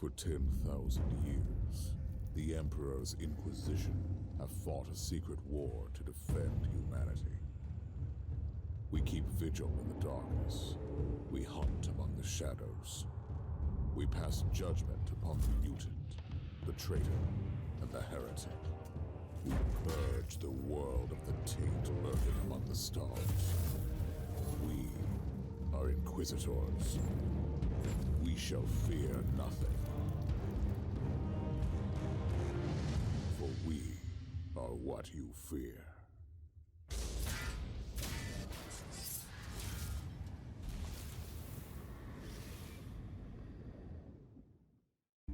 For 10,000 years, the Emperor's Inquisition have fought a secret war to defend humanity. We keep vigil in the darkness. We hunt among the shadows. We pass judgment upon the mutant, the traitor, and the heretic. We purge the world of the taint lurking among the stars. We are Inquisitors. We shall fear nothing. For we are what you fear.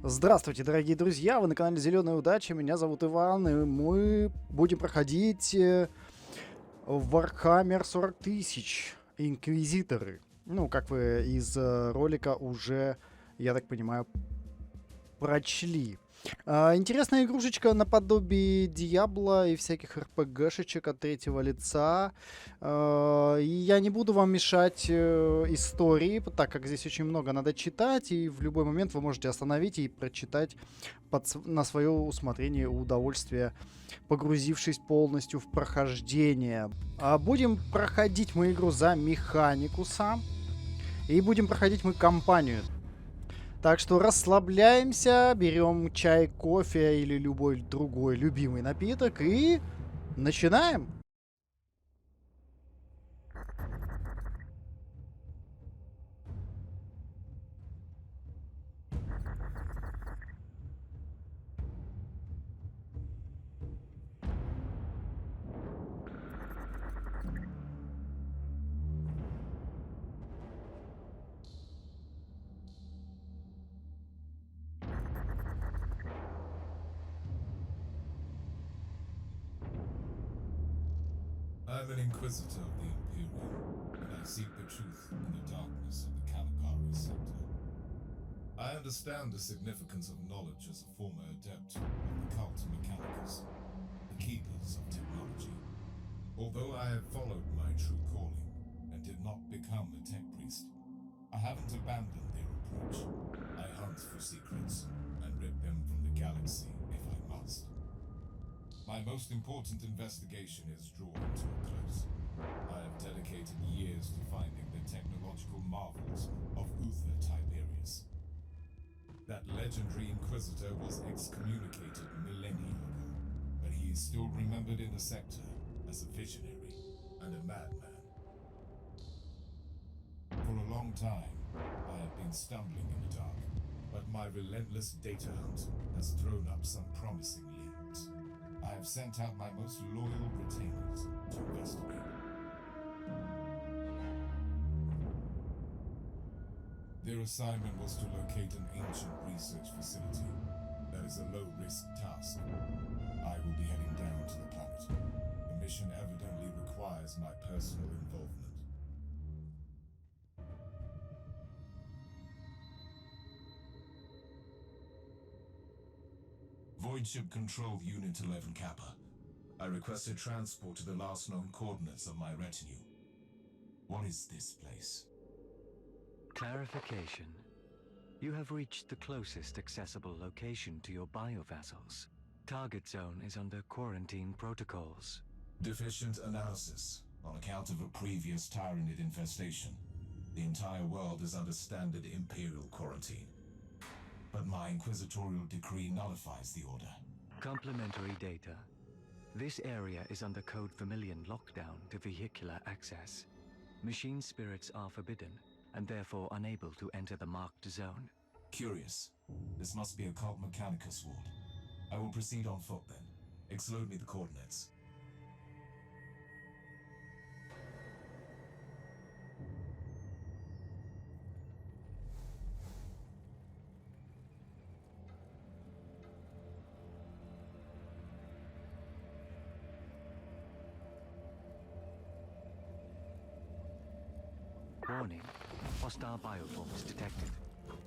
Здравствуйте, дорогие друзья! Вы на канале Зеленая Удача. Меня зовут Иван, и мы будем проходить Warhammer 40 тысяч. Инквизиторы. Ну, как вы из ролика уже, я так понимаю, прочли. Интересная игрушечка наподобие Диабло и всяких РПГшечек от третьего лица. И я не буду вам мешать истории, так как здесь очень много надо читать, и в любой момент вы можете остановить и прочитать на свое усмотрение и удовольствие, погрузившись полностью в прохождение. Будем проходить мы игру за механикуса, и будем проходить мы кампанию. Так что расслабляемся, берем чай, кофе или любой другой любимый напиток и начинаем! I'm an Inquisitor of the Imperii, and I seek the truth in the darkness of the Kaligaris sector. I understand the significance of knowledge as a former adept of the cult Mechanicus, the keepers of technology. Although I have followed my true calling and did not become a tech priest, I haven't abandoned their approach. I hunt for secrets and rip them from the galaxy if I must. My most important investigation is drawn to a close. I have dedicated years to finding the technological marvels of Uther Tiberius. That legendary Inquisitor was excommunicated millennia ago, but he is still remembered in the sector as a visionary and a madman. For a long time, I have been stumbling in the dark, but my relentless data hunt has thrown up some promising leads. I have sent out my most loyal retainers to investigate. Their assignment was to locate an ancient research facility. That is a low-risk task. I will be heading down to the planet. The mission evidently requires my personal involvement. Void Ship Control Unit 11 Kappa. I requested transport to the last known coordinates of my retinue. What is this place? Clarification. You have reached the closest accessible location to your biovessels. Target zone is under quarantine protocols. Deficient analysis. On account of a previous Tyranid infestation, the entire world is under standard Imperial quarantine. But my inquisitorial decree nullifies the order. Complementary data. This area is under Code Vermilion lockdown to vehicular access. Machine spirits are forbidden, and therefore unable to enter the marked zone. Curious. This must be a cult Mechanicus ward. I will proceed on foot then. Explode me the coordinates. Warning. Hostile bioforms detected.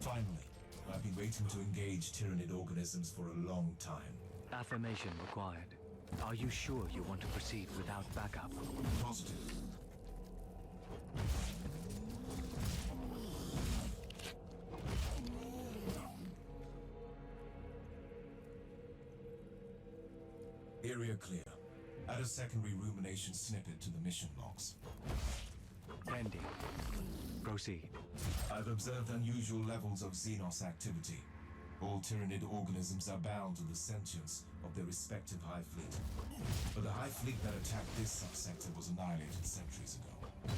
Finally, I've been waiting to engage Tyranid organisms for a long time. Affirmation required. Are you sure you want to proceed without backup? Positive. Area clear. Add a secondary rumination snippet to the mission logs. Pending. Proceed. I've observed unusual levels of Xenos activity. All Tyranid organisms are bound to the sentience of their respective Hive Fleet. But the Hive Fleet that attacked this subsector was annihilated centuries ago.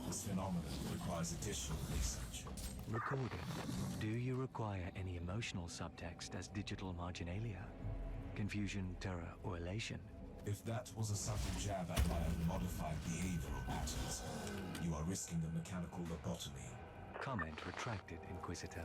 This phenomenon requires additional research. Recorded. Do you require any emotional subtext as digital marginalia? Confusion, terror, or elation? If that was a subtle jab at my unmodified behavioral patterns, you are risking the mechanical lobotomy. Comment retracted, Inquisitor.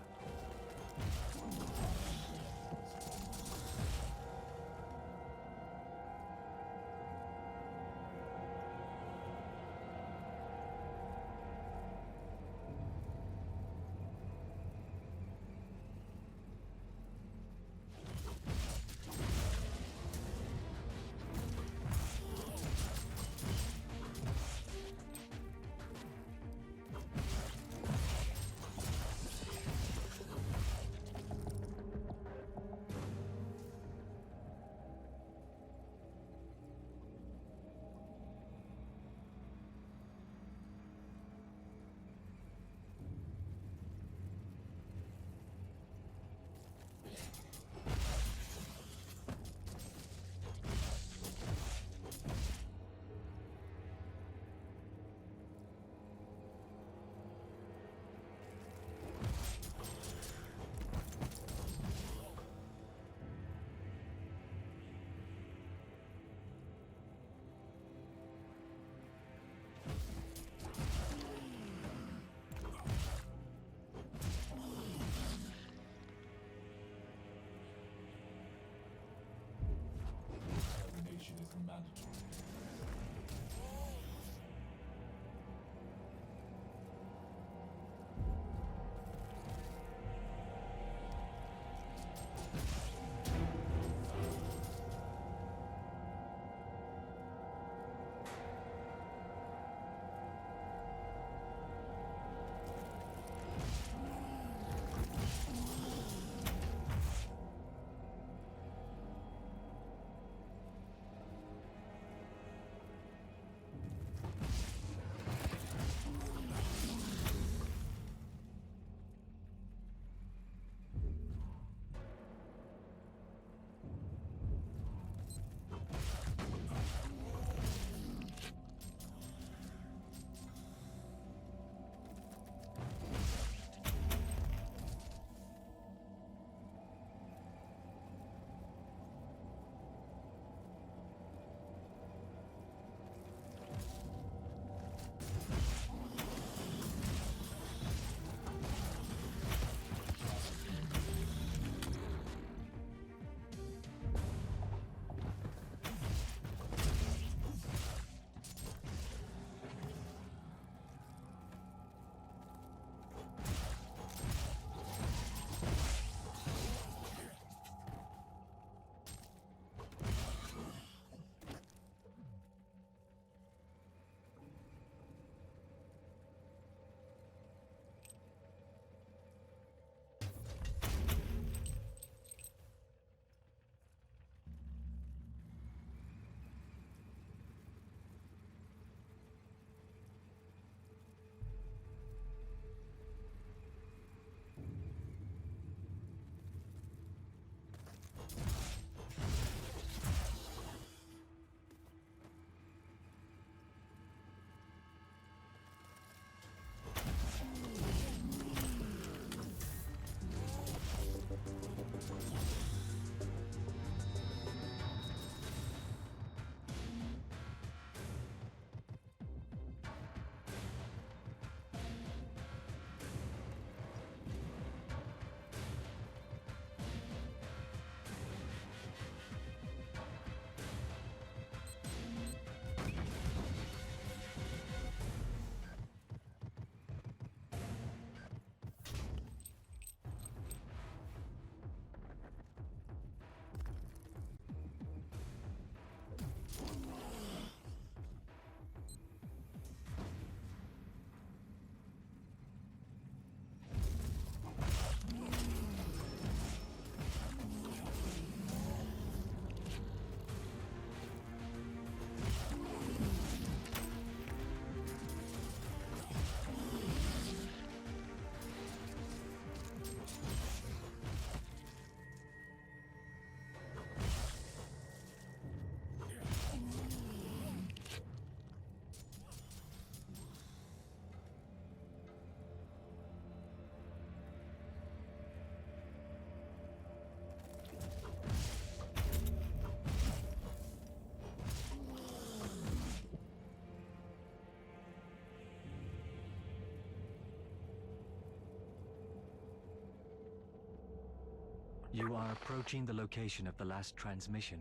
You are approaching the location of the last transmission.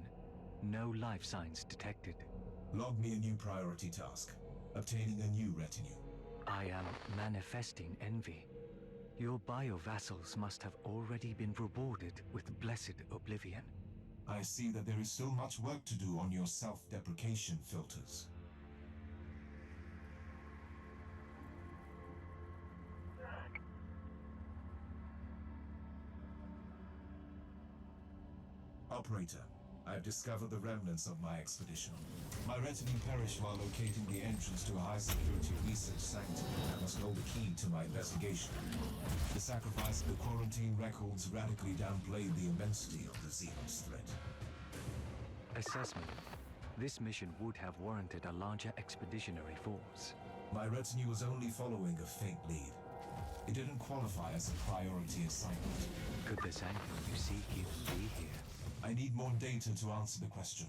No life signs detected. Log me a new priority task. Obtaining a new retinue. I am manifesting envy. Your bio-vassals must have already been rewarded with blessed oblivion. I see that there is still much work to do on your self-deprecation filters. Operator, I have discovered the remnants of my expedition. My retinue perished while locating the entrance to a high-security research sanctum that must hold the key to my investigation. The sacrifice of the quarantine records radically downplayed the immensity of the Xenos threat. Assessment. This mission would have warranted a larger expeditionary force. My retinue was only following a faint lead. It didn't qualify as a priority assignment. Could the sanctum you seek even be here? I need more data to answer the question.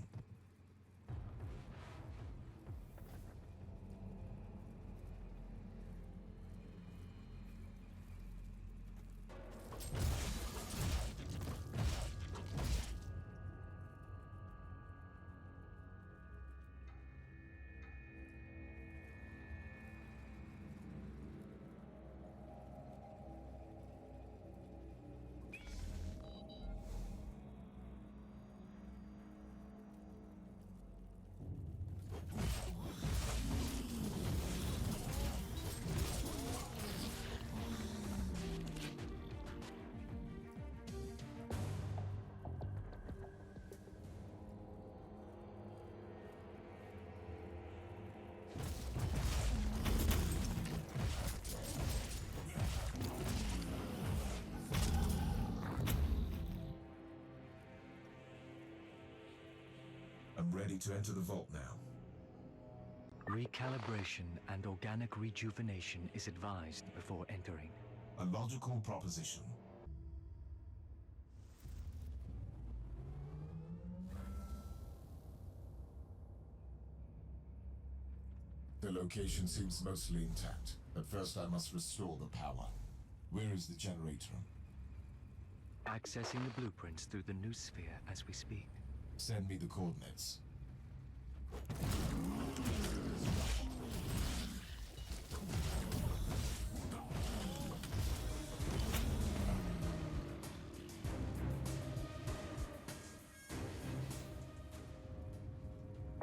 I'm ready to enter the vault now. Recalibration and organic rejuvenation is advised before entering. A logical proposition. The location seems mostly intact, but first I must restore the power. Where is the generator? Accessing the blueprints through the new sphere as we speak. Send me the coordinates.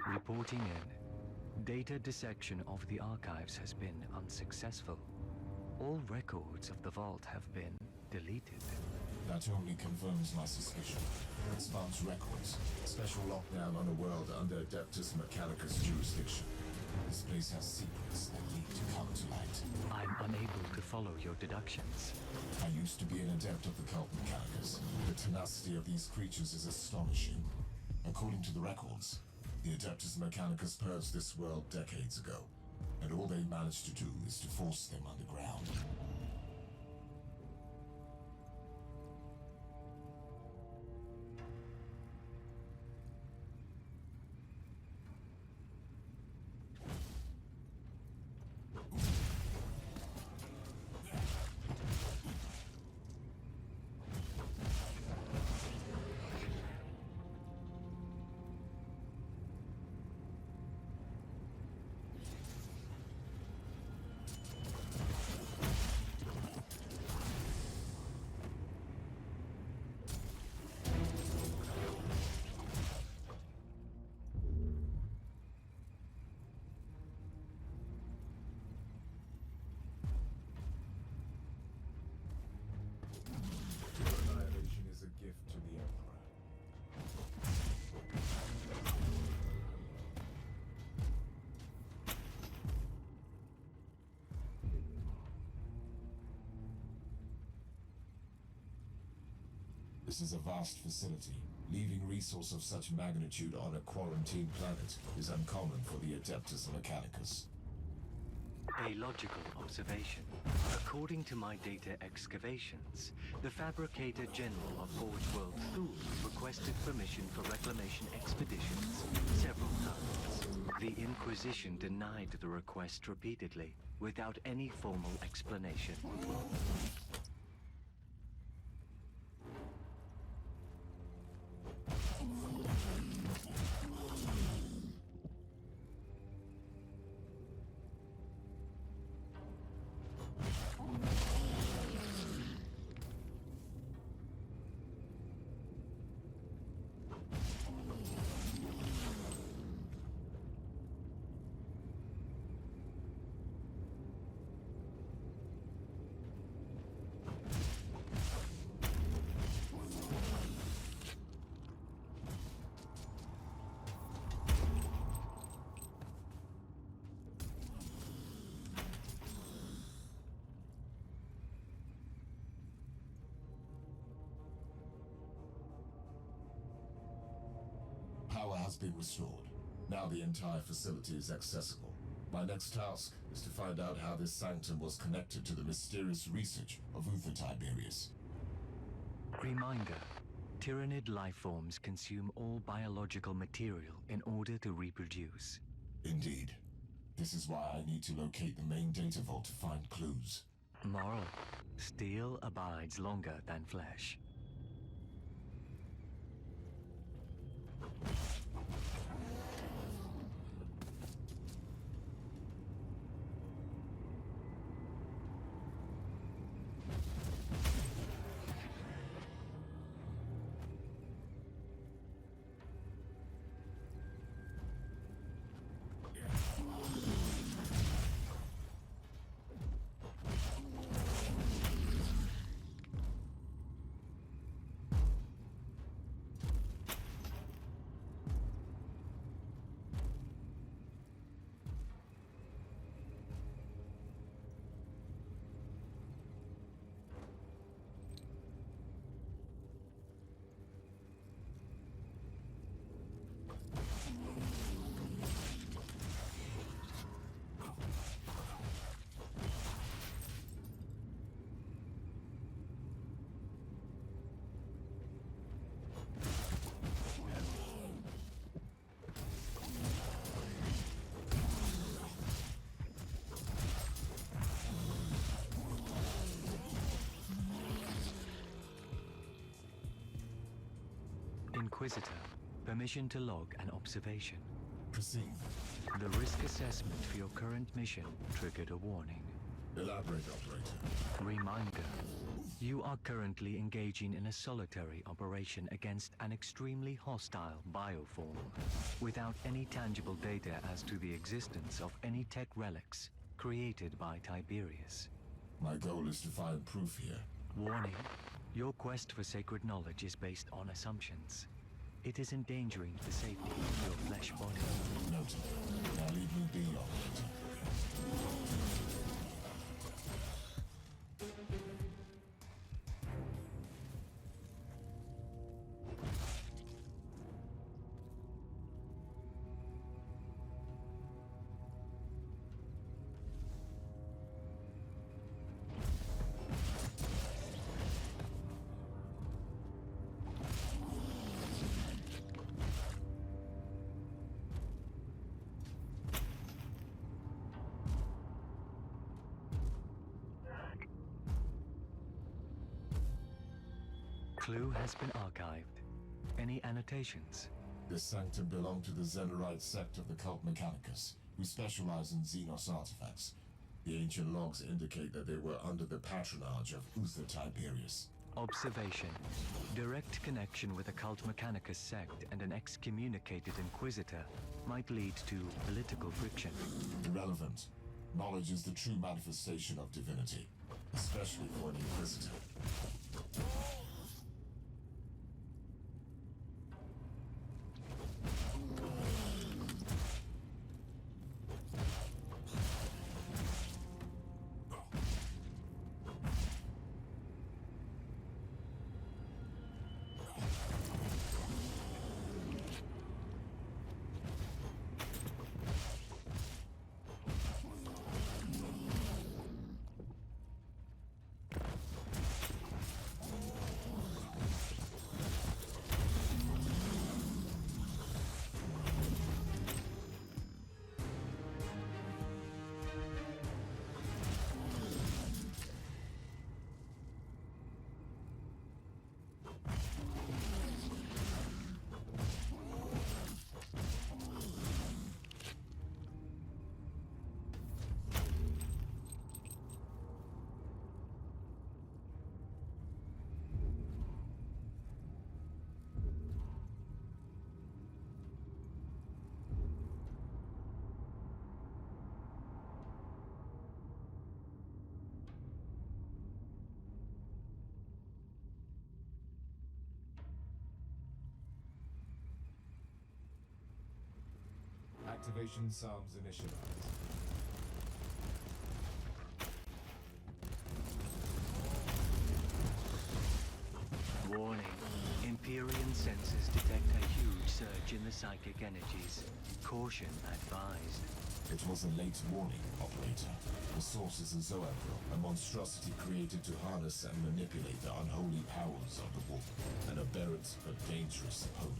Reporting in. Data dissection of the archives has been unsuccessful. All records of the vault have been deleted. That only confirms my suspicion. Expunge records. Special lockdown on a world under Adeptus Mechanicus jurisdiction. This place has secrets that need to come to light. I'm unable to follow your deductions. I used to be an adept of the cult Mechanicus. The tenacity of these creatures is astonishing. According to the records, the Adeptus Mechanicus purged this world decades ago, and all they managed to do is to force them underground. Annihilation is a gift to the Emperor. This is a vast facility. Leaving resource of such magnitude on a quarantine planet is uncommon for the Adeptus Mechanicus. A logical observation. According to my data excavations, the Fabricator General of Forge World Thule requested permission for reclamation expeditions several times. The Inquisition denied the request repeatedly, without any formal explanation. has been restored. Now the entire facility is accessible. My next task is to find out how this sanctum was connected to the mysterious research of Uther Tiberius. Reminder. Tyrannid life forms consume all biological material in order to reproduce. Indeed. This is why I need to locate the main data vault to find clues. Moral. Steel abides longer than flesh. Inquisitor, permission to log an observation. Proceed. The risk assessment for your current mission triggered a warning. Elaborate, operator. Reminder. You are currently engaging in a solitary operation against an extremely hostile bioform, without any tangible data as to the existence of any tech relics created by Tiberius. My goal is to find proof here. Warning. Your quest for sacred knowledge is based on assumptions. It is endangering the safety of your flesh body. Noted. Now leave me be, operator. Clue has been archived. Any annotations? This sanctum belonged to the Zenerite sect of the cult Mechanicus, who specialize in Xenos artifacts. The ancient logs indicate that they were under the patronage of Uther Tiberius. Observation. Direct connection with a cult Mechanicus sect and an excommunicated Inquisitor might lead to political friction. Irrelevant. Knowledge is the true manifestation of divinity, especially for an Inquisitor. Activation Psalms initialized. Warning. Empyrean sensors detect a huge surge surge in the psychic energies. Caution advised. It was a late warning, Operator. The source is a Zoanthro, a monstrosity created to harness and manipulate the unholy powers of the wolf, an aberrant but dangerous opponent.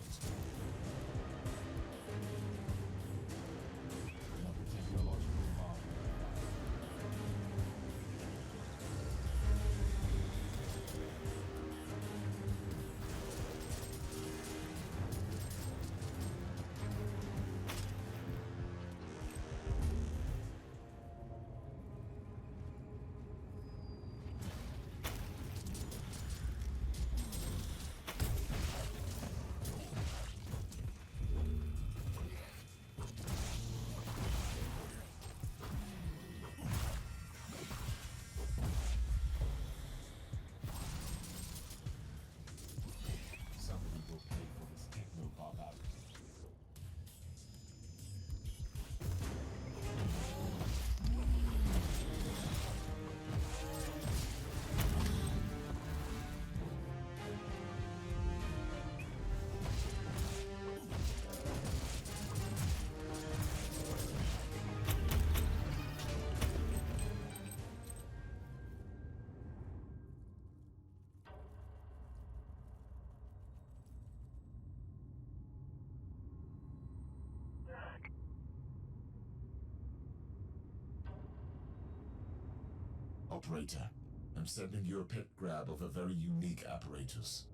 Operator, I'm sending you a pit grab of a very unique apparatus.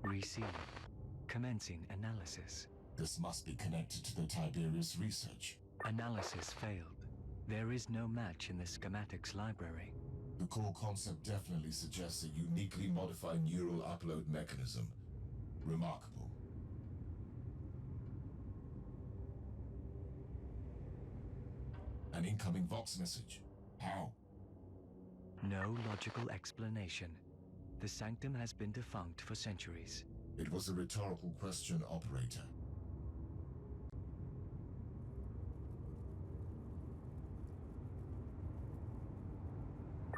Receive. Commencing analysis. This must be connected to the Tiberius research. Analysis failed. There is no match in the schematics library. The core concept definitely suggests a uniquely modified neural upload mechanism. Remarkable. An incoming Vox message. How? No logical explanation. The sanctum has been defunct for centuries. It was a rhetorical question, Operator.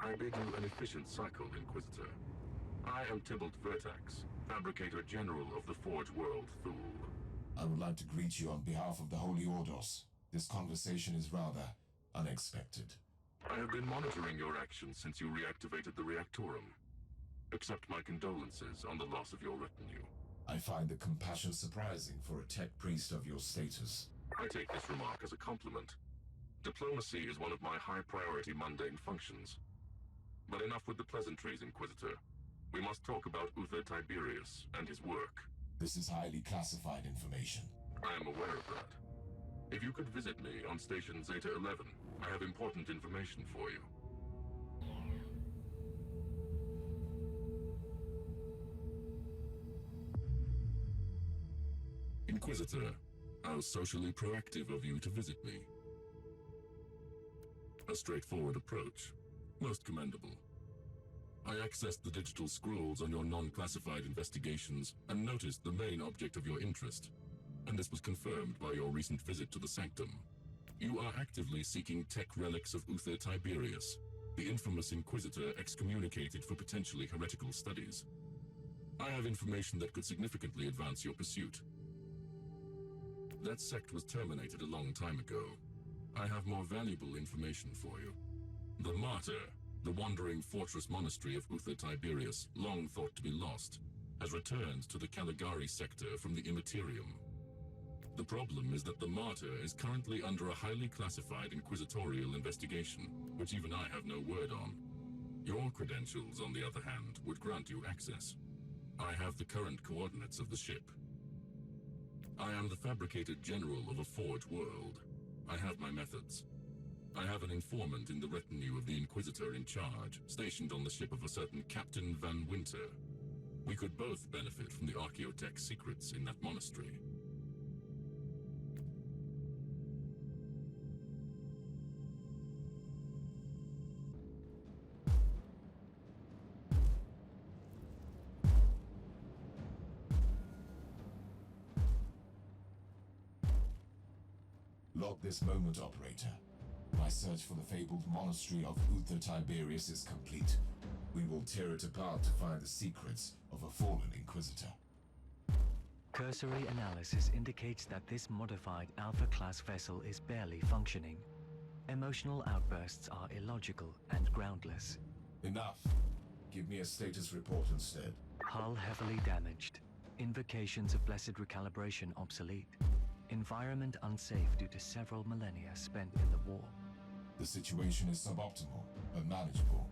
I bid you an efficient cycle, Inquisitor. I am Tybalt Vertax, Fabricator General of the Forge World Thule. I would like to greet you on behalf of the Holy Ordos. This conversation is rather unexpected. I have been monitoring your actions since you reactivated the Reactorum. Accept my condolences on the loss of your retinue. I find the compassion surprising for a tech priest of your status. I take this remark as a compliment. Diplomacy is one of my high-priority mundane functions. But enough with the pleasantries, Inquisitor. We must talk about Uther Tiberius and his work. This is highly classified information. I am aware of that. If you could visit me on Station Zeta 11, I have important information for you. Inquisitor, how socially proactive of you to visit me. A straightforward approach. Most commendable. I accessed the digital scrolls on your non-classified investigations and noticed the main object of your interest, and this was confirmed by your recent visit to the Sanctum. You are actively seeking tech relics of Uther Tiberius, the infamous Inquisitor excommunicated for potentially heretical studies. I have information that could significantly advance your pursuit. That sect was terminated a long time ago. I have more valuable information for you. The Martyr, the wandering fortress monastery of Uther Tiberius, long thought to be lost, has returned to the Kaligaри sector from the Immaterium. The problem is that the Martyr is currently under a highly classified inquisitorial investigation, which even I have no word on. Your credentials, on the other hand, would grant you access. I have the current coordinates of the ship. I am the fabricated general of a forge world. I have my methods. I have an informant in the retinue of the Inquisitor in charge, stationed on the ship of a certain Captain Van Winter. We could both benefit from the Archaeotech secrets in that monastery. Log this moment, Operator. My search for the fabled monastery of Uther Tiberius is complete. We will tear it apart to find the secrets of a fallen Inquisitor. Cursory analysis indicates that this modified Alpha-class vessel is barely functioning. Emotional outbursts are illogical and groundless. Enough. Give me a status report instead. Hull heavily damaged. Invocations of blessed recalibration obsolete. Environment unsafe due to several millennia spent in the war. The situation is suboptimal, but manageable.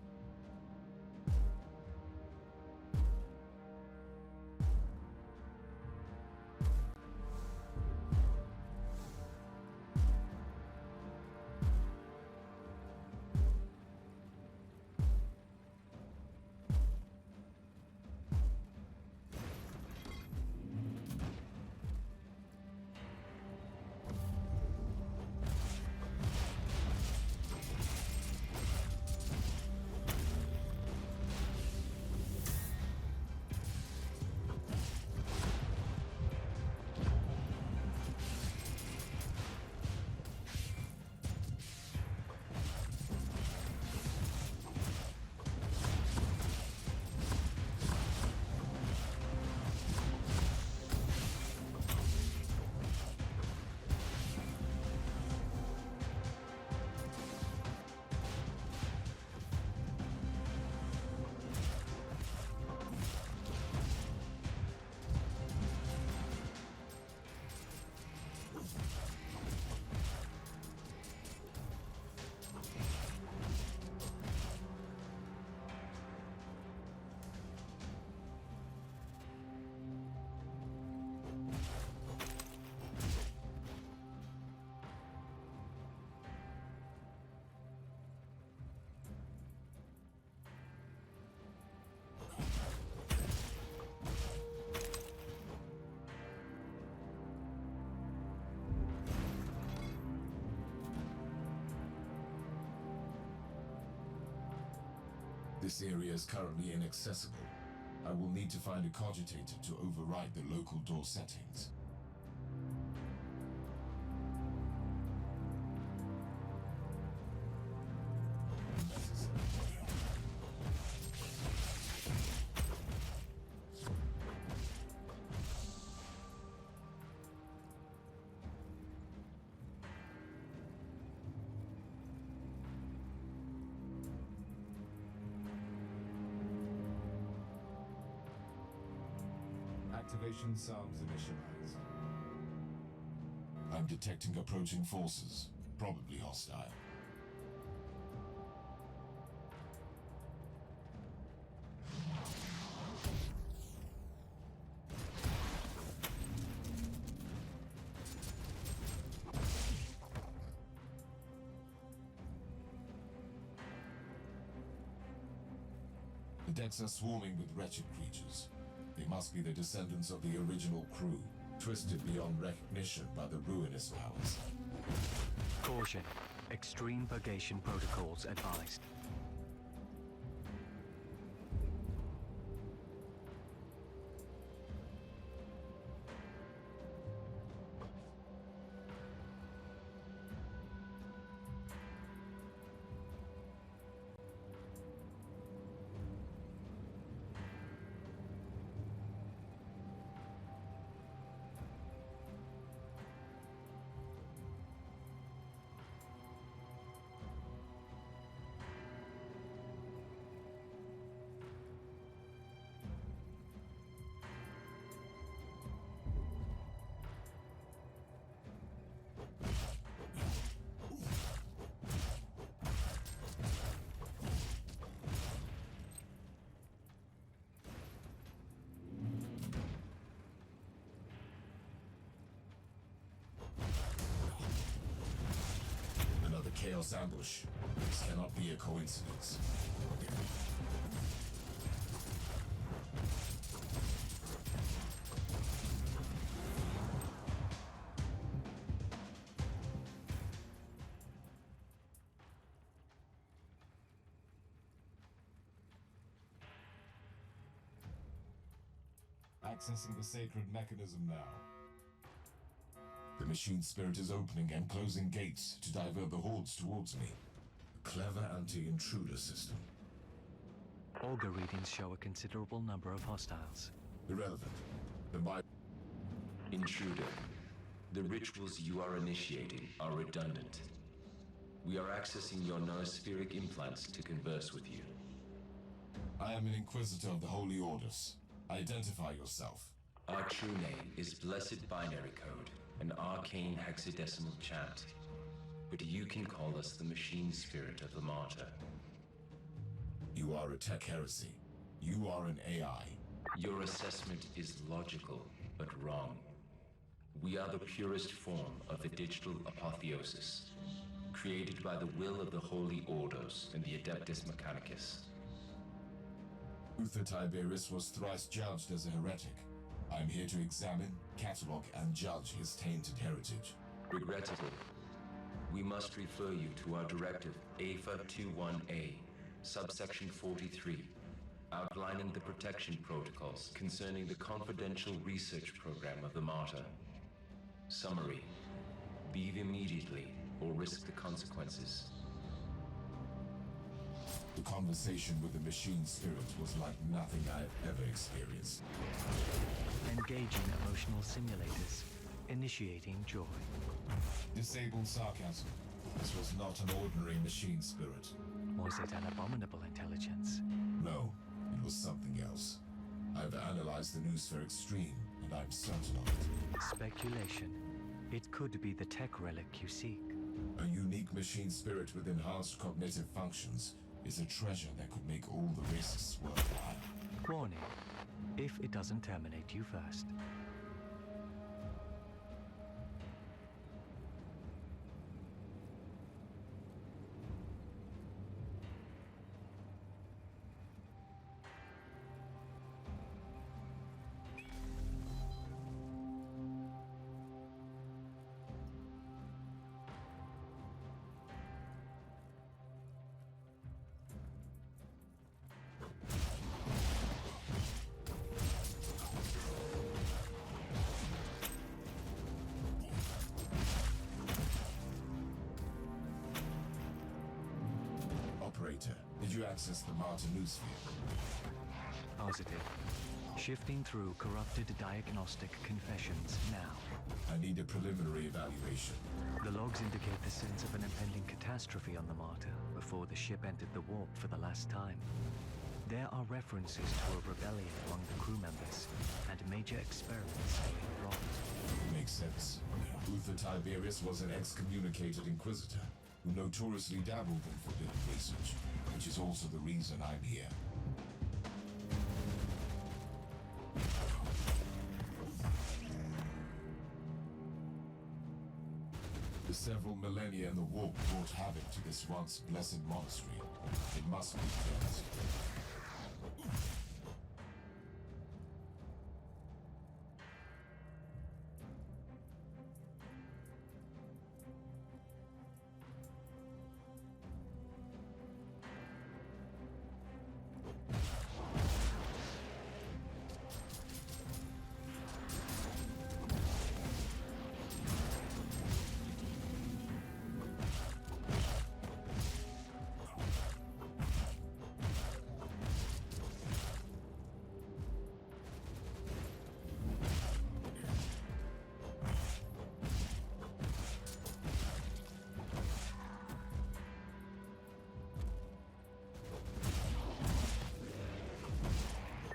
This area is currently inaccessible. I will need to find a cogitator to override the local door settings. Activation sounds initialized. I'm detecting approaching forces, probably hostile. The decks are swarming with wretched creatures. They must be the descendants of the original crew, twisted beyond recognition by the ruinous powers. Caution. Extreme purgation protocols advised. Chaos ambush. This cannot be a coincidence. Accessing the sacred mechanism now. The machine spirit is opening and closing gates to divert the hordes towards me. A clever anti-intruder system. Augur readings show a considerable number of hostiles. Irrelevant. The Intruder, the rituals you are initiating are redundant. We are accessing your noospheric implants to converse with you. I am an Inquisitor of the Holy Orders. Identify yourself. Our true name is Blessed Binary Code, an arcane hexadecimal chant. But you can call us the machine spirit of the Martyr. You are a tech heresy. You are an AI. Your assessment is logical, but wrong. We are the purest form of the digital apotheosis, created by the will of the Holy Orders and the Adeptus Mechanicus. Uther Tiberius was thrice judged as a heretic. I am here to examine, catalogue, and judge his tainted heritage. Regrettably, we must refer you to our directive AFA 21A, subsection 43, outlining the protection protocols concerning the confidential research program of the Martyr. Summary: leave immediately or risk the consequences. The conversation with the machine spirit was like nothing I have ever experienced. Engaging emotional simulators. Initiating joy. Disable sarcasm. This was not an ordinary machine spirit. Was it an abominable intelligence? No, it was something else. I've analyzed the noospheric stream, and I'm certain of it. Speculation. It could be the tech relic you seek. A unique machine spirit with enhanced cognitive functions is a treasure that could make all the risks worthwhile. Warning. If it doesn't terminate you first. Operator, did you access the Martyr noosphere? Positive. Shifting through corrupted diagnostic confessions now. I need a preliminary evaluation. The logs indicate the sense of an impending catastrophe on the Martyr before the ship entered the warp for the last time. There are references to a rebellion among the crew members and major experiments going wrong. Makes sense. Uther Tiberius was an excommunicated Inquisitor who notoriously dabbled in forbidden research, which is also the reason I'm here. The several millennia in the warp brought havoc to this once blessed monastery. It must be cleansed.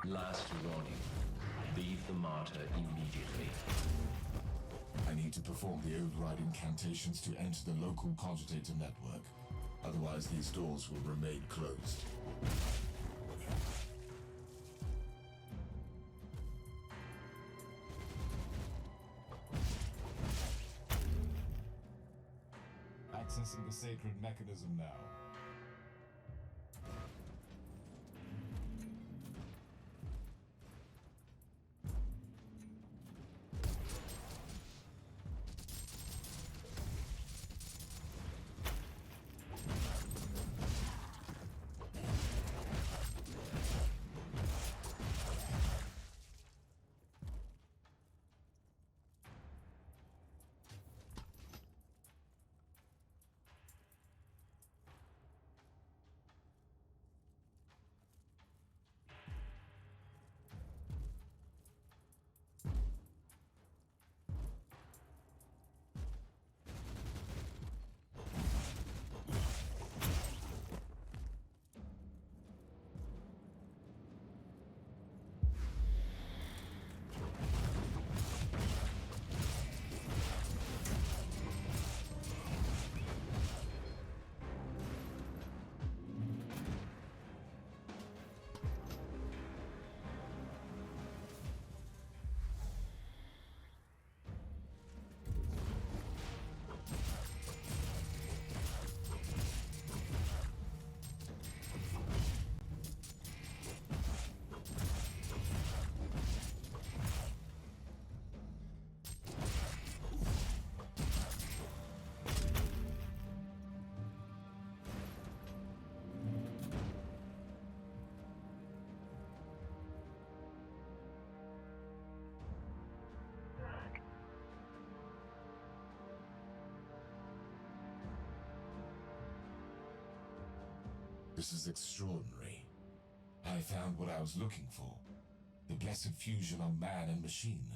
Last warning. Leave the Martyr immediately. I need to perform the override incantations to enter the local cogitator network. Otherwise, these doors will remain closed. Accessing the sacred mechanism now. This is extraordinary. I found what I was looking for. The blessed fusion of man and machine.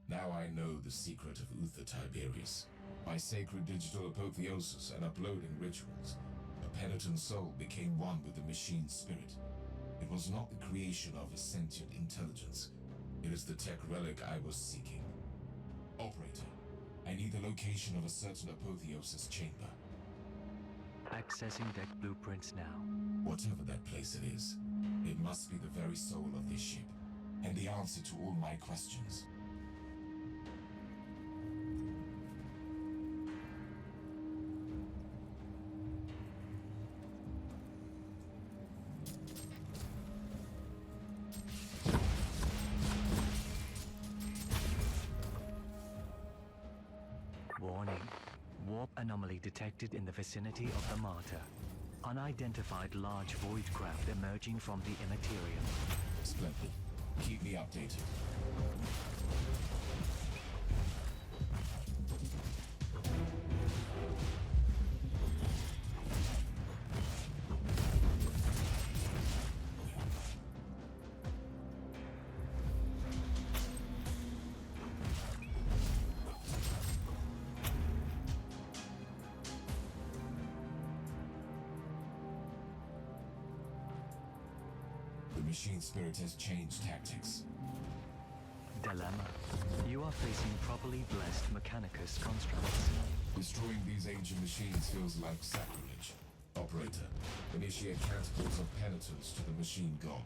Now I know the secret of Uther Tiberius. By sacred digital apotheosis and uploading rituals, a penitent soul became one with the machine spirit. It was not the creation of a sentient intelligence. It is the tech relic I was seeking. Operator, I need the location of a certain apotheosis chamber. Accessing deck blueprints now. Whatever that place it is, it must be the very soul of this ship, and the answer to all my questions. Warning. Warp anomaly detected in the vicinity of the Martyr. Unidentified large void craft emerging from the immaterium. Splendid. Keep me updated. The machine spirit has changed tactics. Dilemma. You are facing properly blessed Mechanicus constructs. Destroying these ancient machines feels like sacrilege. Operator, initiate canticles of penitence to the machine god.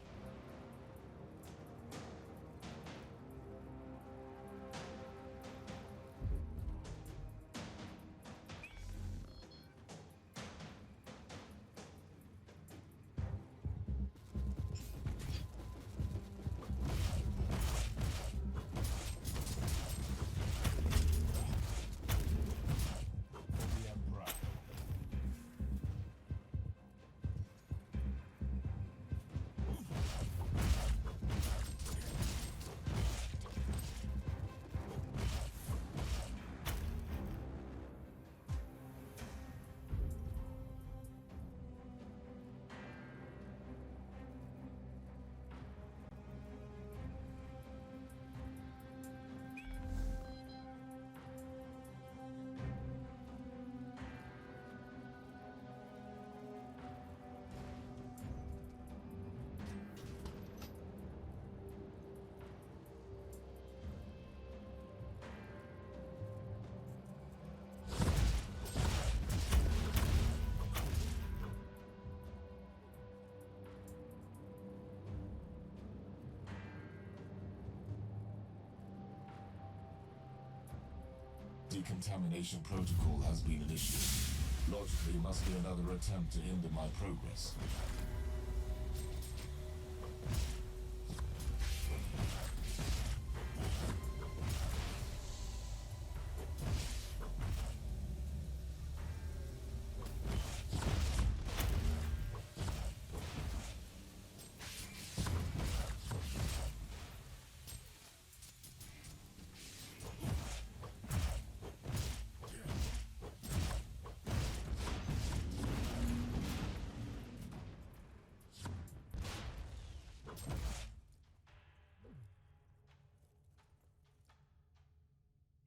Decontamination protocol has been initiated. Logically, must be another attempt to hinder my progress.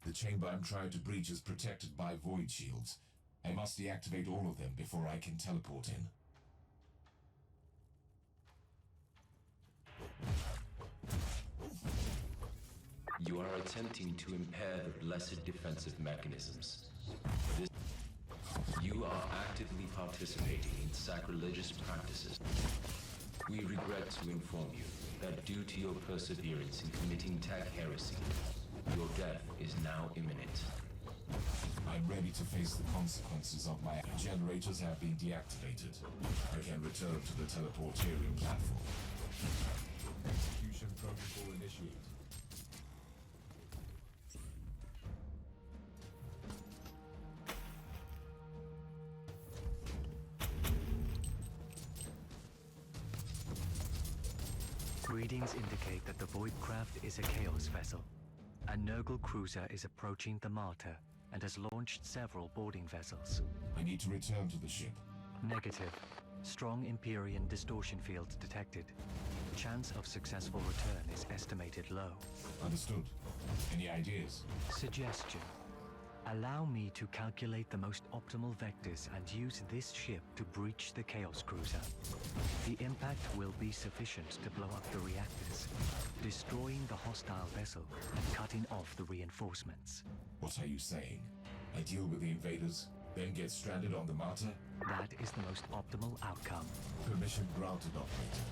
The chamber I'm trying to breach is protected by void shields. I must deactivate all of them before I can teleport in. You are attempting to impair the blessed defensive mechanisms. You are actively participating in sacrilegious practices. We regret to inform you that due to your perseverance in committing tech heresy, your death is now imminent. I'm ready to face the consequences of my generators have been deactivated. I can return to the teleportarium platform. Execution protocol initiated. Readings indicate that the Voidcraft is a Chaos vessel. A Nurgle cruiser is approaching the Martyr and has launched several boarding vessels. I need to return to the ship. Negative. Strong Empyrean distortion fields detected. Chance of successful return is estimated low. Understood. Any ideas? Suggestion. Allow me to calculate the most optimal vectors and use this ship to breach the Chaos Cruiser. The impact will be sufficient to blow up the reactors, destroying the hostile vessel and cutting off the reinforcements. What are you saying? I deal with the invaders, then get stranded on the Martyr? That is the most optimal outcome. Permission granted, operator.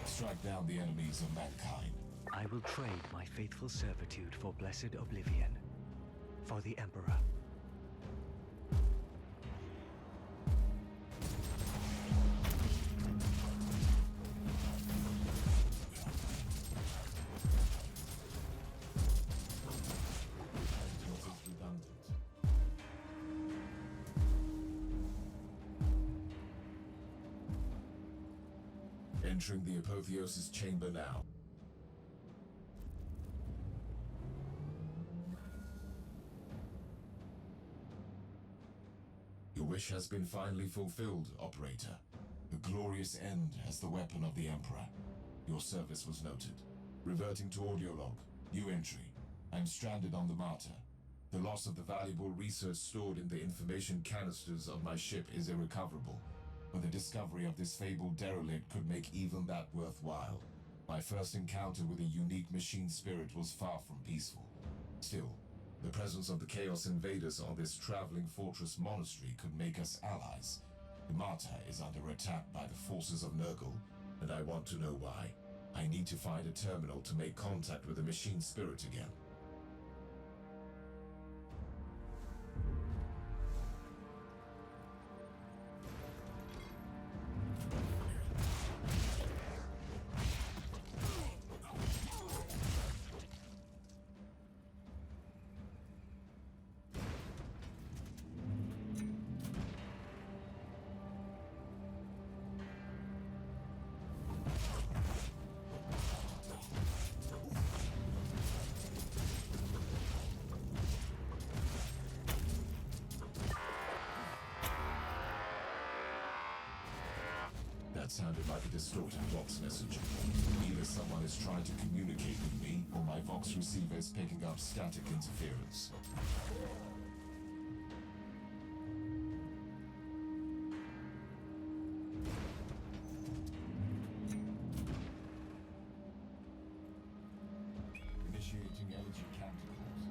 Strike down the enemies of mankind. I will trade my faithful servitude for blessed oblivion. For the Emperor. Entering the Apotheosis chamber now. Your wish has been finally fulfilled, operator. The glorious end as the weapon of the Emperor. Your service was noted. Reverting to audio log. New entry. I'm stranded on the Martyr. The loss of the valuable research stored in the information canisters of my ship is irrecoverable. But the discovery of this fabled derelict could make even that worthwhile. My first encounter with a unique machine spirit was far from peaceful. Still, the presence of the Chaos invaders on this traveling fortress monastery could make us allies. The Martyr is under attack by the forces of Nurgle, and I want to know why. I need to find a terminal to make contact with the machine spirit again. That sounded like a distorted Vox message. Either someone is trying to communicate with me, or my Vox receiver is picking up static interference. Initiating energy countercalls.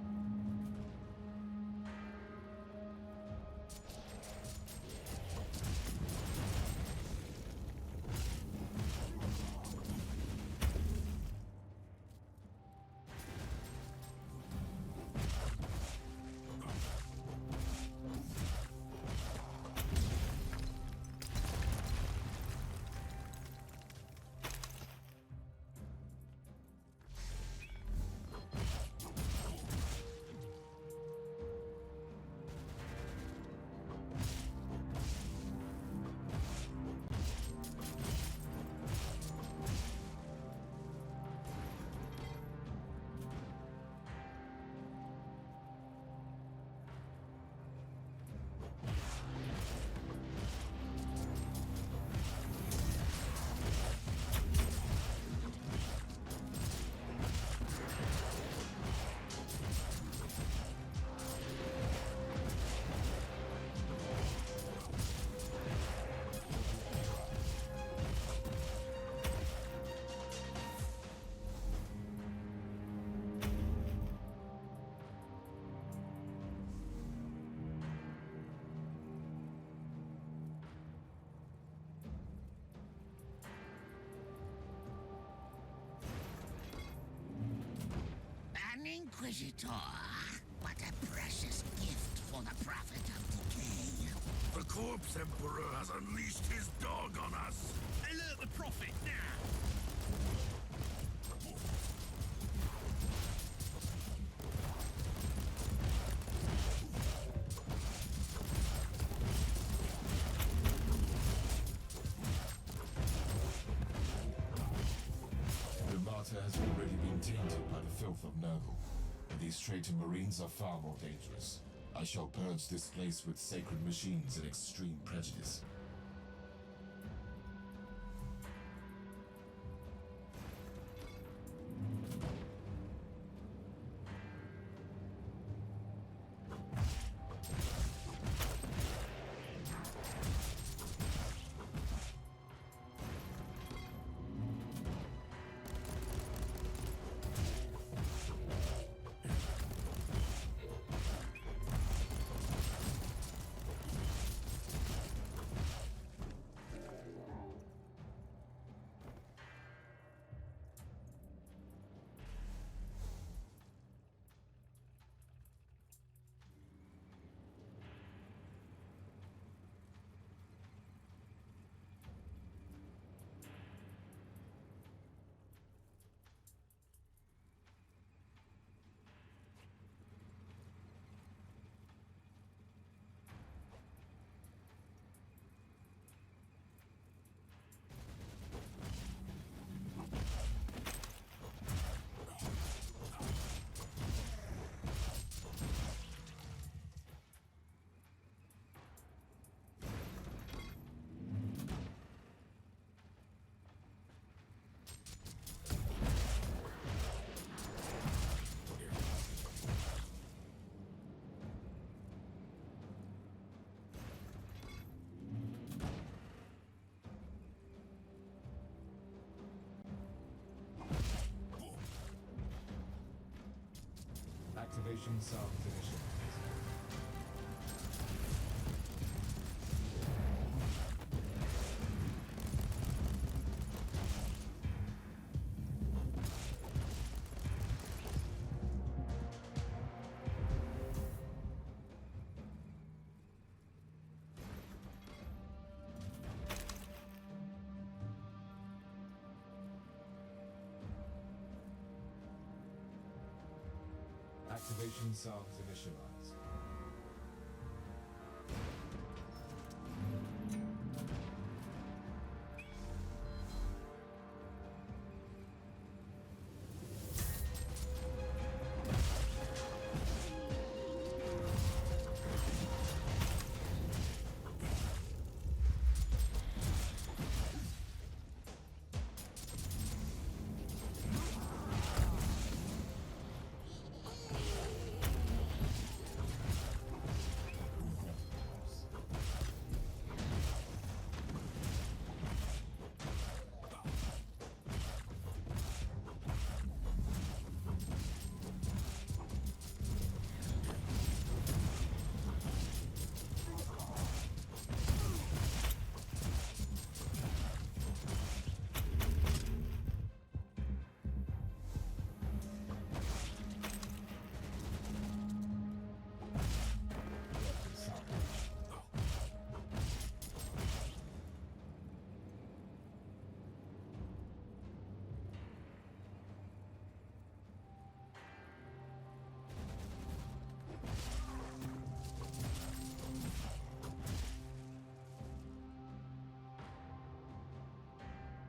An Inquisitor. What a precious gift for the Prophet of Decay. The Corpse Emperor has unleashed his dog on us. Alert the Prophet now! The Martyr has already been tainted by the filth of Nurgle. These traitor Marines are far more dangerous. I shall purge this place with sacred machines and extreme prejudice. Activation sounds initialized. Activation sounds initialized.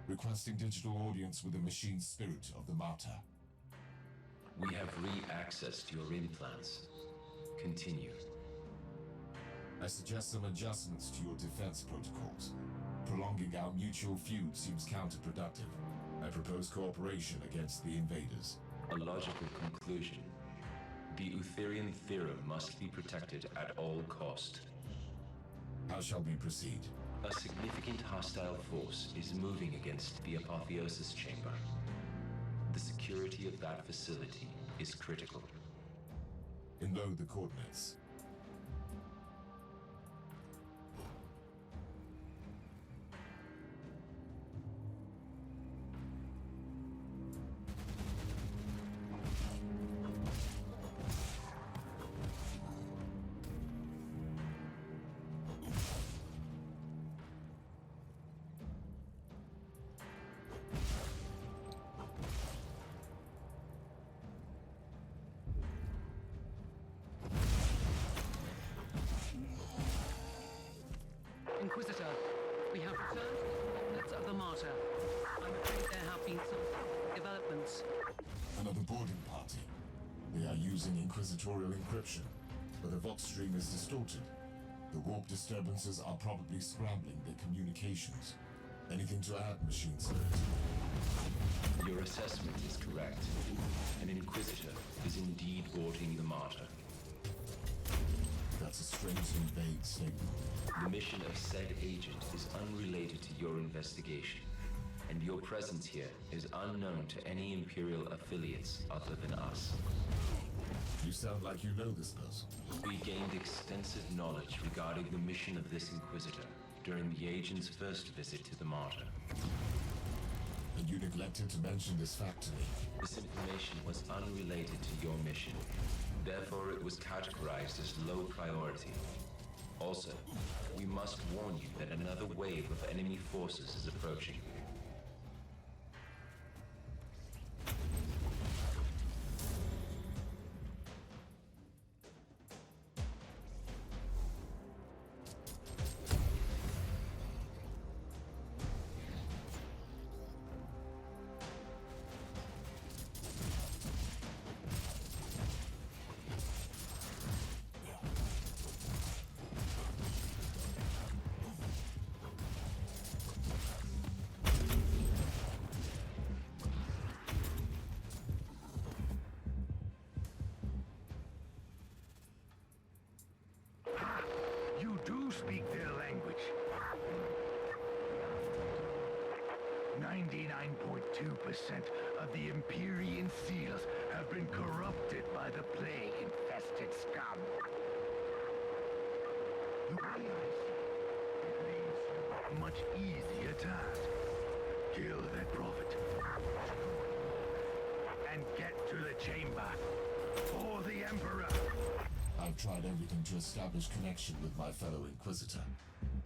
Requesting digital audience with the machine spirit of the Martyr. We have re-accessed your implants. Continue. I suggest some adjustments to your defense protocols. Prolonging our mutual feud seems counterproductive. I propose cooperation against the invaders. A logical conclusion. The Utherian theorem must be protected at all cost. How shall we proceed? A significant hostile force is moving against the Apotheosis Chamber. The security of that facility is critical. Enload the coordinates. Inquisitor, we have returned to the coordinates of the Martyr. I'm afraid there have been some developments. Another boarding party. They are using inquisitorial encryption, but the Vox stream is distorted. The warp disturbances are probably scrambling their communications. Anything to add, Machine Spirit? Your assessment is correct. An Inquisitor is indeed boarding the Martyr. That's a strangely vague statement. The mission of said agent is unrelated to your investigation, and your presence here is unknown to any Imperial affiliates other than us. You sound like you know this person. We gained extensive knowledge regarding the mission of this Inquisitor during the agent's first visit to the Martyr. And you neglected to mention this fact to me. This information was unrelated to your mission. Therefore, it was categorized as low priority. Also, we must warn you that another wave of enemy forces is approaching. You do speak their language. 99.2% of the Empyrean seals have been corrupted by the plague corrupted scum. The way I see it, it leaves you a much easier task. Kill that prophet. And get to the chamber. For the Emperor. I've tried everything to establish connection with my fellow Inquisitor.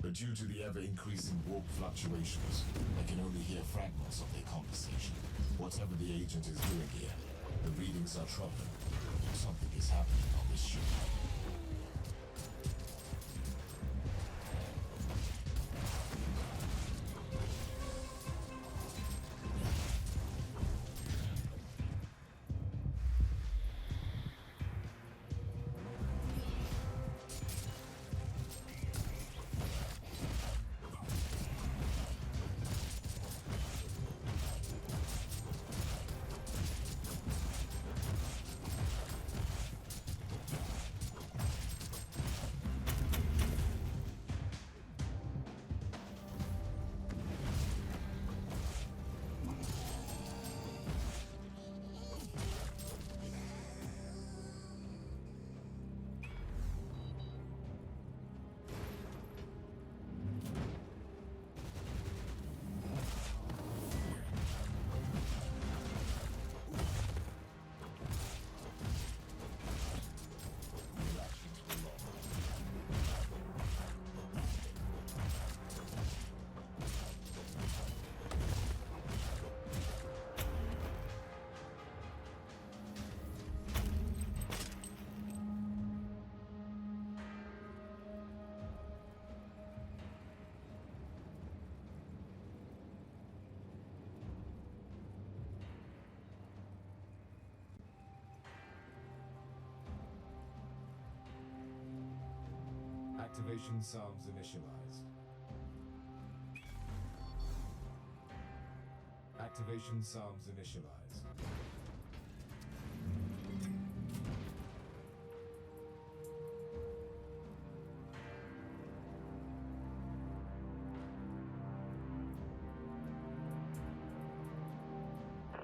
But due to the ever-increasing warp fluctuations, I can only hear fragments of their conversation. Whatever the agent is doing here, the readings are troubling. Something is happening on this ship. Activation sounds initialized. Activation sounds initialized.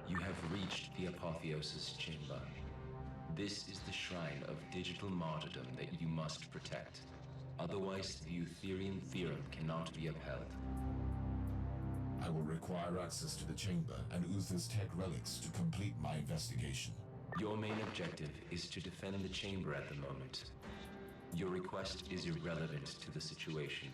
You have reached the Apotheosis Chamber. This is the shrine of digital martyrdom that you must protect. Otherwise, the Eutherian theorem cannot be upheld. I will require access to the chamber and Uther's tech relics to complete my investigation. Your main objective is to defend the chamber at the moment. Your request is irrelevant to the situation.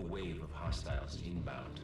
another wave of hostiles inbound.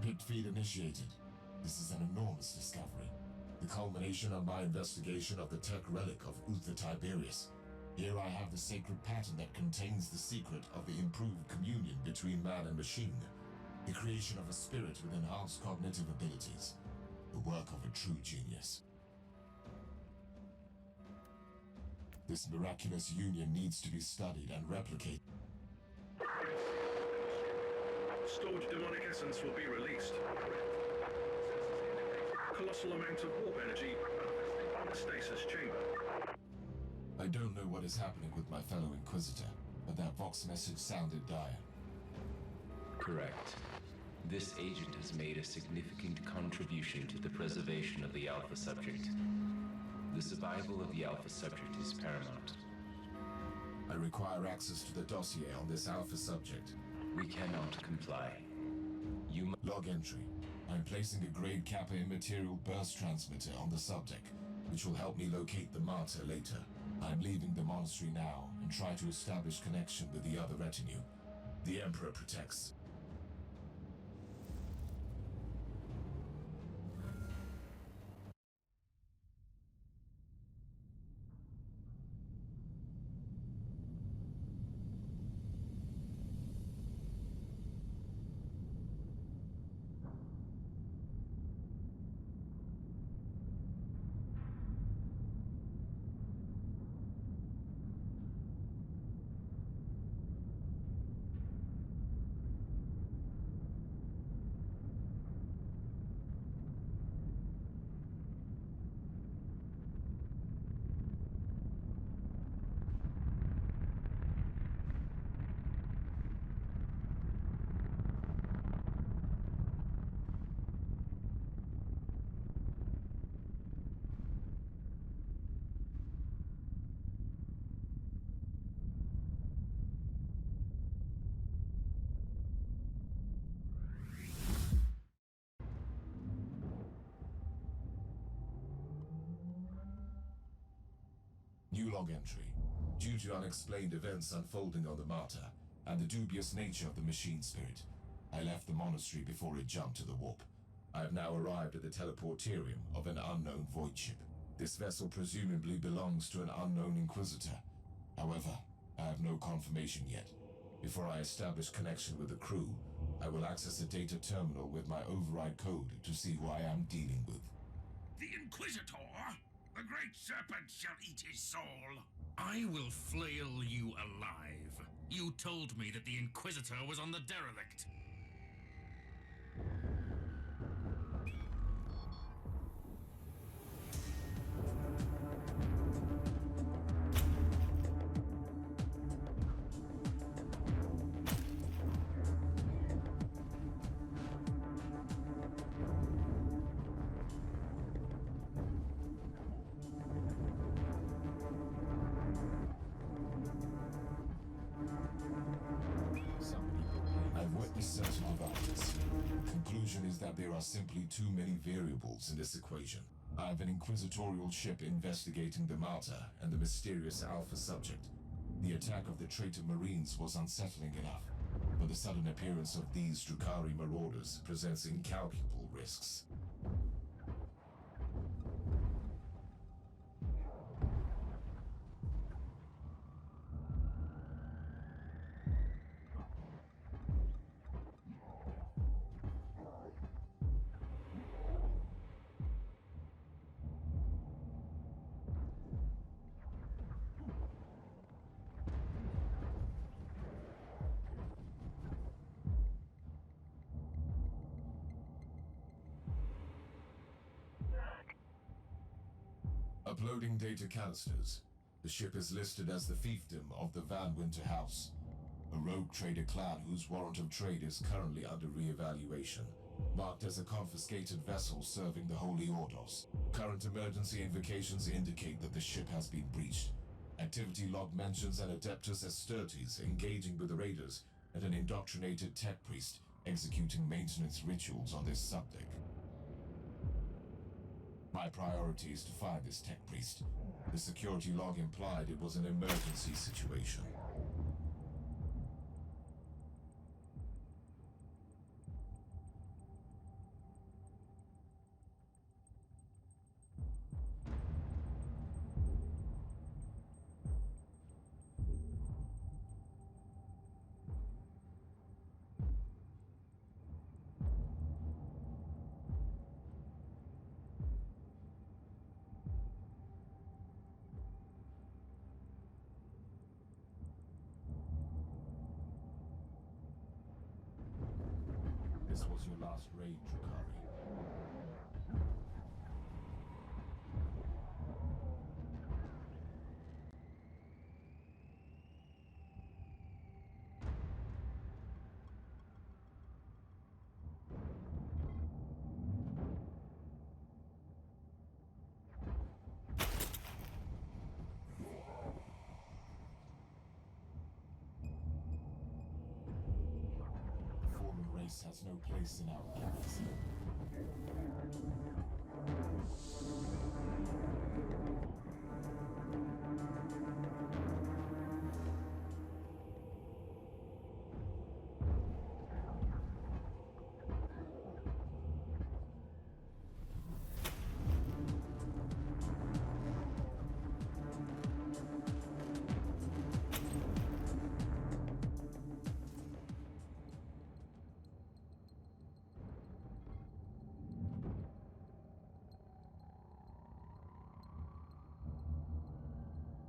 Pit feed initiated. This is an enormous discovery. The culmination of my investigation of the tech relic of Uther Tiberius. Here I have the sacred pattern that contains the secret of the improved communion between man and machine. The creation of a spirit with enhanced cognitive abilities. The work of a true genius. This miraculous union needs to be studied and replicated. Stored demonic essence will be released. Colossal amount of warp energy on the stasis chamber. I don't know what is happening with my fellow Inquisitor, but that Vox message sounded dire. Correct. This agent has made a significant contribution to the preservation of the Alpha subject. The survival of the Alpha subject is paramount. I require access to the dossier on this Alpha subject. We cannot comply. You Log entry. I'm placing a grade Kappa immaterial burst transmitter on the subject, which will help me locate the Martyr later. I'm leaving the monastery now and try to establish connection with the other retinue. The Emperor protects. New log entry. Due to unexplained events unfolding on the Martyr, and the dubious nature of the machine spirit, I left the monastery before it jumped to the warp. I have now arrived at the teleporterium of an unknown void ship. This vessel presumably belongs to an unknown Inquisitor. However, I have no confirmation yet. Before I establish connection with the crew, I will access a data terminal with my override code to see who I am dealing with. The Inquisitor? The great serpent shall eat his soul. I will flail you alive. You told me that the Inquisitor was on the derelict. I've witnessed certain developments. Conclusion is that there are simply too many variables in this equation. I have an inquisitorial ship investigating the Martyr and the mysterious Alpha subject. The attack of the traitor Marines was unsettling enough, but the sudden appearance of these Drukhari marauders presents incalculable risks. Uploading data canisters. The ship is listed as the fiefdom of the Van Winter House, a rogue trader clan whose warrant of trade is currently under re-evaluation, marked as a confiscated vessel serving the Holy Ordos. Current emergency invocations indicate that the ship has been breached. Activity log mentions an Adeptus Asтерtes engaging with the raiders and an indoctrinated tech priest executing maintenance rituals on this subdeck. My priority is to find this tech priest. The security log implied it was an emergency situation. This was your last raid, Drukhari. Has no place in our galaxy.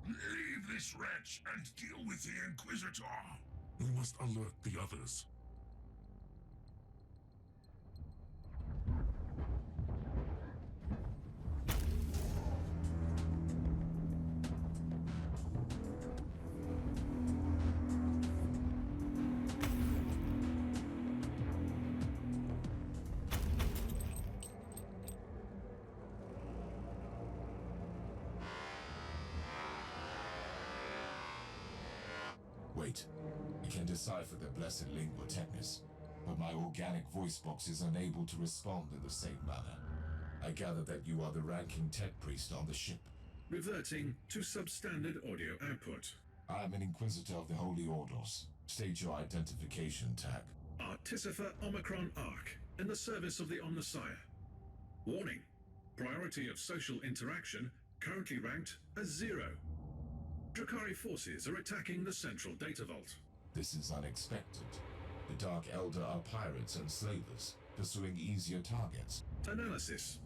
Leave this wretch and deal with the Inquisitor. We must alert the others. Wait, I can decipher the blessed lingua technis, but my organic voice box is unable to respond in the same manner. I gather that you are the ranking tech priest on the ship. reverting to substandard audio output. I am an Inquisitor of the Holy Ordos. State your identification tag. Artificer Omicron Arc, in the service of the Omnissiah. Warning. Priority of social interaction currently ranked as 0. Drakari forces are attacking the central data vault. This is unexpected. The Dark Elder are pirates and slavers, pursuing easier targets. Analysis.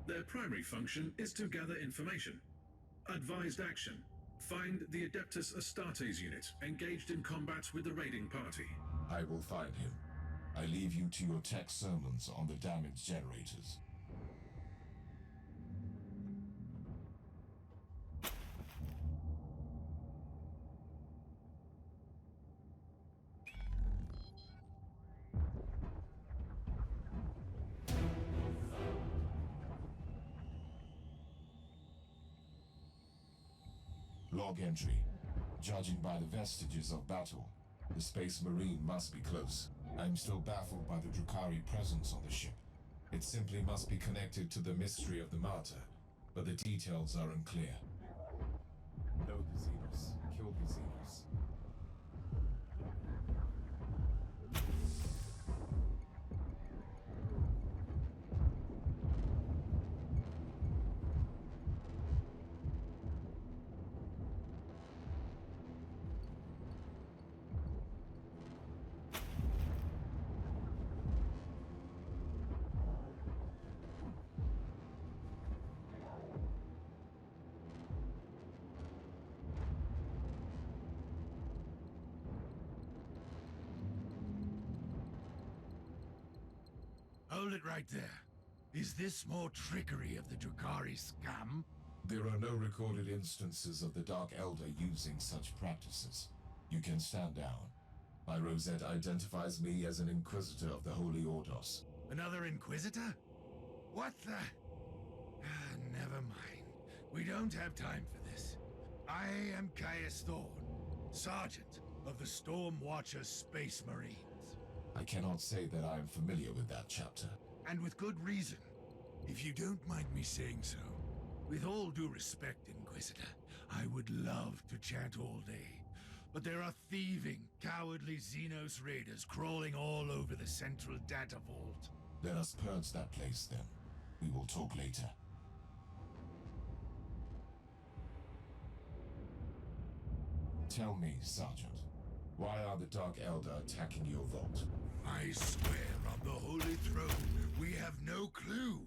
Their primary function is to gather information. Advised action. Find the Adeptus Astartes unit engaged in combat with the raiding party. I will find him. I leave you to your tech sermons on the damage generators. Log entry. Judging by the vestiges of battle, the Space Marine must be close. I'm still baffled by the Drakari presence on the ship. It simply must be connected to the mystery of the Martyr, but the details are unclear. Know the Xenos. Kill the Xenos. Hold it right there. Is this more trickery of the Drakari scam? There are no recorded instances of the Dark Elder using such practices. You can stand down. My rosette identifies me as an Inquisitor of the Holy Ordos. Another Inquisitor? What the... never mind. We don't have time for this. I am Caius Thorn, Sergeant of the Stormwatcher Space Marines. I cannot say that I am familiar with that chapter. And with good reason, if you don't mind me saying so. With all due respect, Inquisitor, I would love to chat all day. But there are thieving, cowardly Xenos raiders crawling all over the central data vault. Let us purge that place then. We will talk later. Tell me, Sergeant, why are the Dark Elder attacking your vault? I swear on the Holy Throne, we have no clue.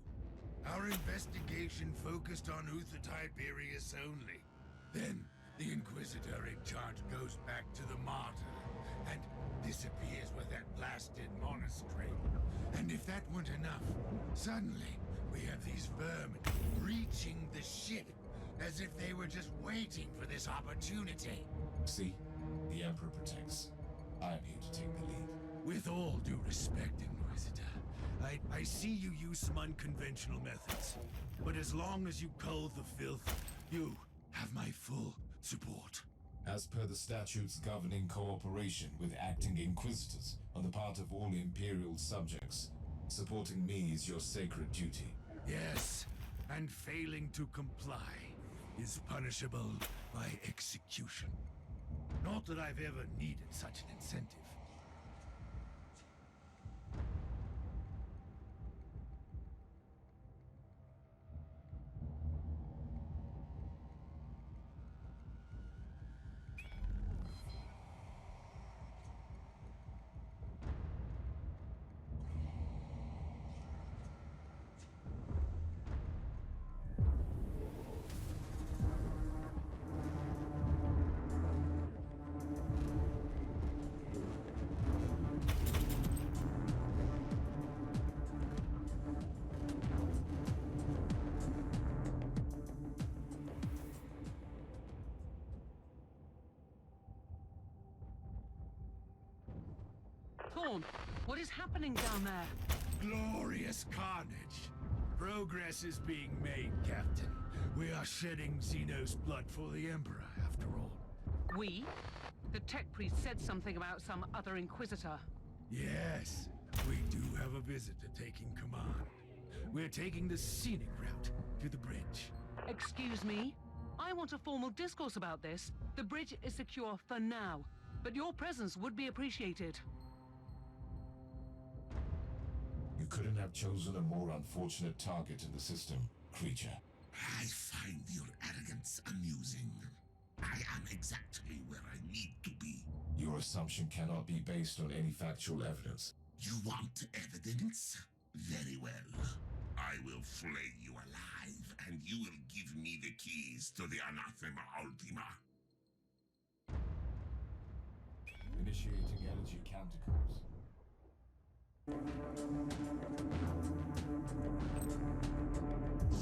Our investigation focused on Uther Tiberius only. Then, the Inquisitor in charge goes back to the Martyr, and disappears with that blasted monastery. And if that weren't enough, suddenly, we have these vermin breaching the ship, as if they were just waiting for this opportunity. See? The Emperor protects. I am here to take the lead. With all due respect, Inquisitor, I see you use some unconventional methods. But as long as you cull the filth, you have my full support. As per the statutes governing cooperation with acting Inquisitors on the part of all Imperial subjects, supporting me is your sacred duty. Yes, and failing to comply is punishable by execution. Not that I've ever needed such an incentive. Thorn, what is happening down there? Glorious carnage. Progress is being made, Captain. We are shedding Xenos blood for the Emperor, after all. We? The tech priest said something about some other Inquisitor. Yes, we do have a visitor taking command. We're taking the scenic route to the bridge. Excuse me? I want a formal discourse about this. The bridge is secure for now, but your presence would be appreciated. You couldn't have chosen a more unfortunate target in the system, creature. I find your arrogance amusing. I am exactly where I need to be. Your assumption cannot be based on any factual evidence. You want evidence? Very well. I will flay you alive, and you will give me the keys to the Anathema Ultima. Initiating energy countercurrents.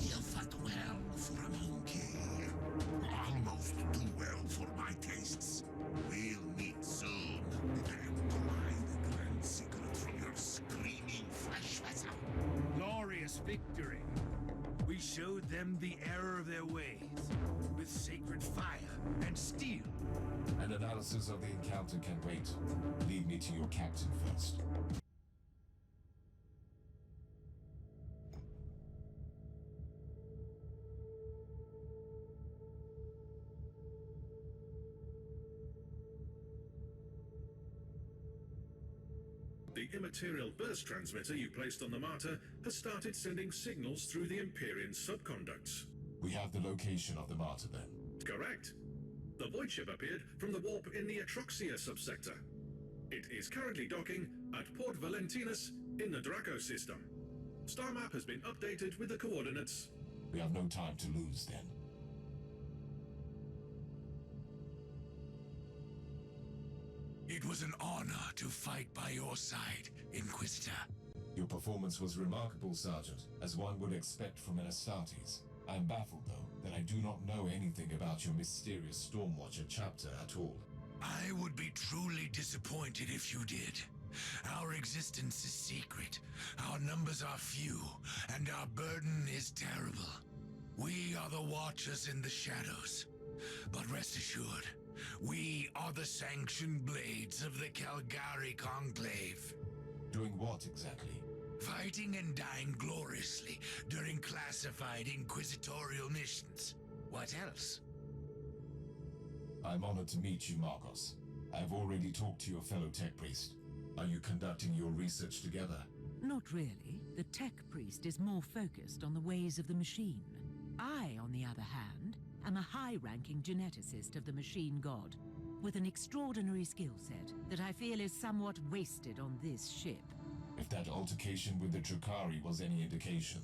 You fought well for a monkey. Almost too well for my tastes. We'll meet soon. And provide the grand secret from your screaming flesh vessel. Glorious victory. We showed them the error of their ways, with sacred fire and steel. An analysis of the encounter can wait. Lead me to your captain first. The immaterial burst transmitter you placed on the Martyr has started sending signals through the Empyrean subconducts. We have the location of the Martyr then. Correct. The void ship appeared from the warp in the Atroxia subsector. It is currently docking at Port Valentinus in the Draco system. Star map has been updated with the coordinates. We have no time to lose then. It was an honor to fight by your side, Inquisitor. Your performance was remarkable, Sergeant, as one would expect from an Astartes. I am baffled, though, that I do not know anything about your mysterious Stormwatcher chapter at all. I would be truly disappointed if you did. Our existence is secret, our numbers are few, and our burden is terrible. We are the Watchers in the shadows. But rest assured, we are the sanctioned blades of the Kalgari Conclave. Doing what exactly? Fighting and dying gloriously during classified inquisitorial missions. What else? I'm honored to meet you, Marcos. I have already talked to your fellow tech priest. Are you conducting your research together? Not really. The tech priest is more focused on the ways of the machine. I, on the other hand, am a high-ranking geneticist of the machine god, with an extraordinary skill set that I feel is somewhat wasted on this ship. If that altercation with the Drukhari was any indication,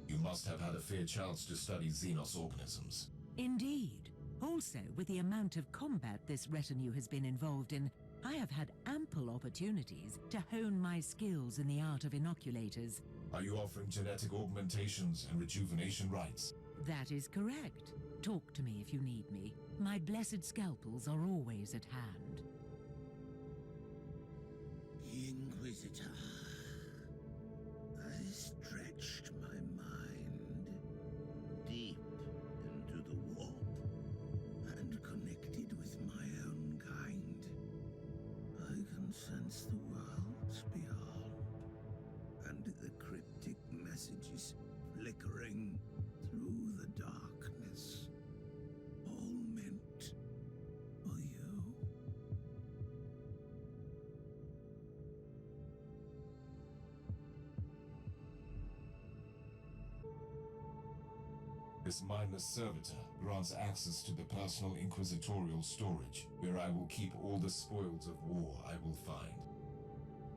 you must have had a fair chance to study Xenos organisms. Indeed. Also, with the amount of combat this retinue has been involved in, I have had ample opportunities to hone my skills in the art of inoculators. Are you offering genetic augmentations and rejuvenation rites? That is correct. Talk to me if you need me. My blessed scalpels are always at hand. Inquisitor, I stretched my mind deep into the warp and connected with my own kind. I can sense the worlds beyond and the cryptic messages flickering through the darkness, all meant for you. This mindless servitor grants access to the personal inquisitorial storage, where I will keep all the spoils of war I will find.